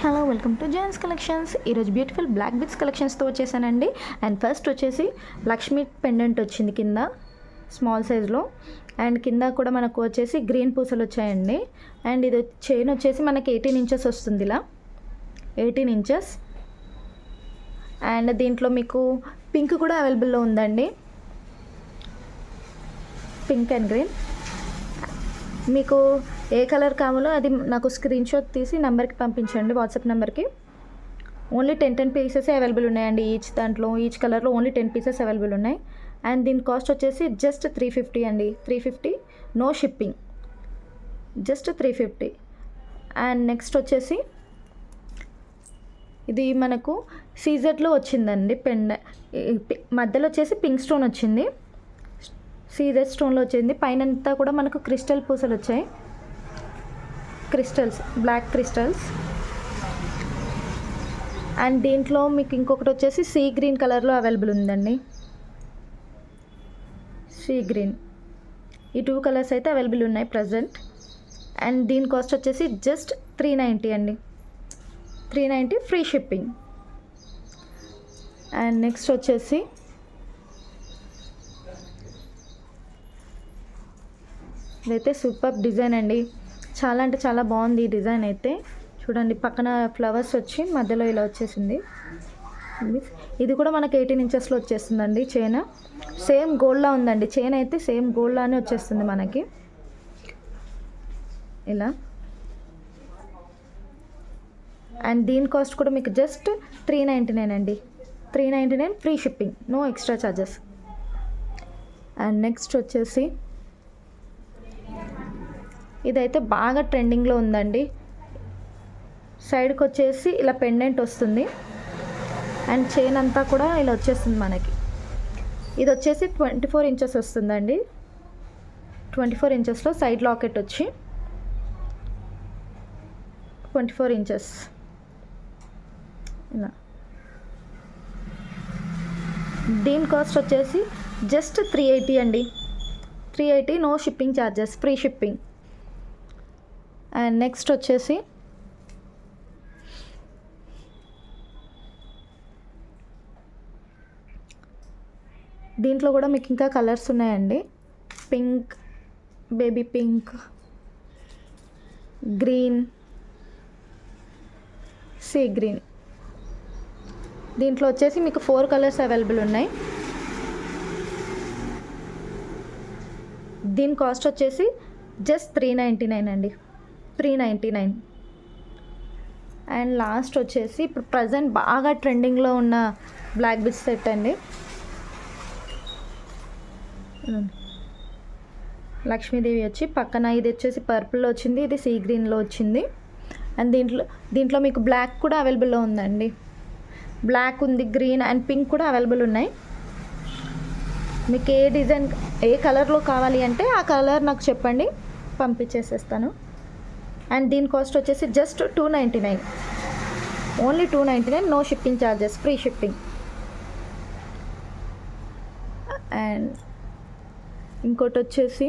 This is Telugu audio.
Hello welcome to Johne's collections. ఈరోజు బ్యూటిఫుల్ బ్లాక్ బిట్స్ కలెక్షన్స్తో వచ్చేసానండి. అండ్ ఫస్ట్ వచ్చేసి లక్ష్మీ పెండెంట్ వచ్చింది కింద స్మాల్ సైజ్లో. అండ్ కింద కూడా మనకు వచ్చేసి గ్రీన్ పూసలు వచ్చాయండి. అండ్ ఇది చైన్ వచ్చేసి మనకి 18 ఇంచెస్ వస్తుంది, ఇలా 18 ఇంచెస్. అండ్ దీంట్లో మీకు పింక్ కూడా అవైలబుల్లో ఉందండి, పింక్ అండ్ గ్రీన్. మీకు ఏ కలర్ కావాలో అది నాకు స్క్రీన్ షాట్ తీసి నెంబర్కి పంపించండి, వాట్సాప్ నెంబర్కి. ఓన్లీ 10 పీసెస్ అవైలబుల్ ఉన్నాయండి. ఈచ్ కలర్లో ఓన్లీ 10 పీసెస్ అవైలబుల్ ఉన్నాయి. అండ్ దీని కాస్ట్ వచ్చేసి జస్ట్ 350 అండి, 350, no shipping, just 350. And next వచ్చేసి ఇది మనకు సీజెడ్లో వచ్చిందండి మధ్యలో వచ్చేసి పింక్ స్టోన్ వచ్చింది, సీజెడ్ స్టోన్లో వచ్చింది. పైన అంతా కూడా మనకు క్రిస్టల్ పూసలు వచ్చాయి, క్రిస్టల్స్, బ్లాక్ క్రిస్టల్స్. అండ్ దీంట్లో మీకు ఇంకొకటి వచ్చేసి సీ గ్రీన్ కలర్లో అవైలబుల్ ఉందండి, సీ గ్రీన్. ఈ 2 కలర్స్ అయితే అవైలబుల్ ఉన్నాయి ప్రజెంట్. అండ్ దీని కాస్ట్ వచ్చేసి జస్ట్ 390 అండి, 390 ఫ్రీ షిప్పింగ్. అండ్ నెక్స్ట్ వచ్చేసి ఇదైతే సూపర్ డిజైన్ అండి, చాలా అంటే చాలా బాగుంది ఈ డిజైన్ అయితే. చూడండి, పక్కన ఫ్లవర్స్ వచ్చి మధ్యలో ఇలా వచ్చేసింది. ఇది కూడా మనకి 18 ఇంచెస్లో వచ్చేస్తుందండి చైన్. సేమ్ గోల్డ్లా ఉందండి చైన్ అయితే, సేమ్ గోల్డ్లానే వచ్చేస్తుంది మనకి ఇలా. అండ్ దీని కాస్ట్ కూడా మీకు జస్ట్ 399 అండి, 399 free shipping, no extra charges. And next వచ్చేసి ఇదైతే బాగా ట్రెండింగ్లో ఉందండి. సైడ్కి వచ్చేసి ఇలా పెండెంట్ వస్తుంది అండ్ చైన్ అంతా కూడా ఇలా వచ్చేస్తుంది మనకి. ఇది వచ్చేసి 24 ఇంచెస్ వస్తుందండి, 24 ఇంచెస్లో సైడ్ లాకెట్ వచ్చి 24 ఇంచెస్ ఇలా. దీని కాస్ట్ వచ్చేసి జస్ట్ 380 అండి, 380, no shipping charges, free shipping. And next వచ్చేసి దీంట్లో కూడా మీకు ఇంకా కలర్స్ ఉన్నాయండి, pink, baby pink, green, sea green. దీంట్లో వచ్చేసి మీకు 4 కలర్స్ అవైలబుల్ ఉన్నాయి. దీని కాస్ట్ వచ్చేసి జస్ట్ 399 అండి, 399. అండ్ లాస్ట్ వచ్చేసి ఇప్పుడు ప్రజెంట్ బాగా ట్రెండింగ్లో ఉన్న బ్లాక్ బిట్స్ సెట్ అండి. లక్ష్మీదేవి వచ్చి పక్కన, ఇది వచ్చేసి పర్పుల్లో వచ్చింది, ఇది సీ గ్రీన్లో వచ్చింది. అండ్ దీంట్లో మీకు బ్లాక్ కూడా అవైలబుల్లో ఉందండి, బ్లాక్ ఉంది, గ్రీన్ అండ్ పింక్ కూడా అవైలబుల్ ఉన్నాయి. మీకు ఏ డిజైన్, ఏ కలర్లో కావాలి అంటే ఆ కలర్ నాకు చెప్పండి, పంపించేసేస్తాను. అండ్ దీని కాస్ట్ వచ్చేసి just 299, only 299, no shipping charges, free shipping. And ఇంకోటి వచ్చేసి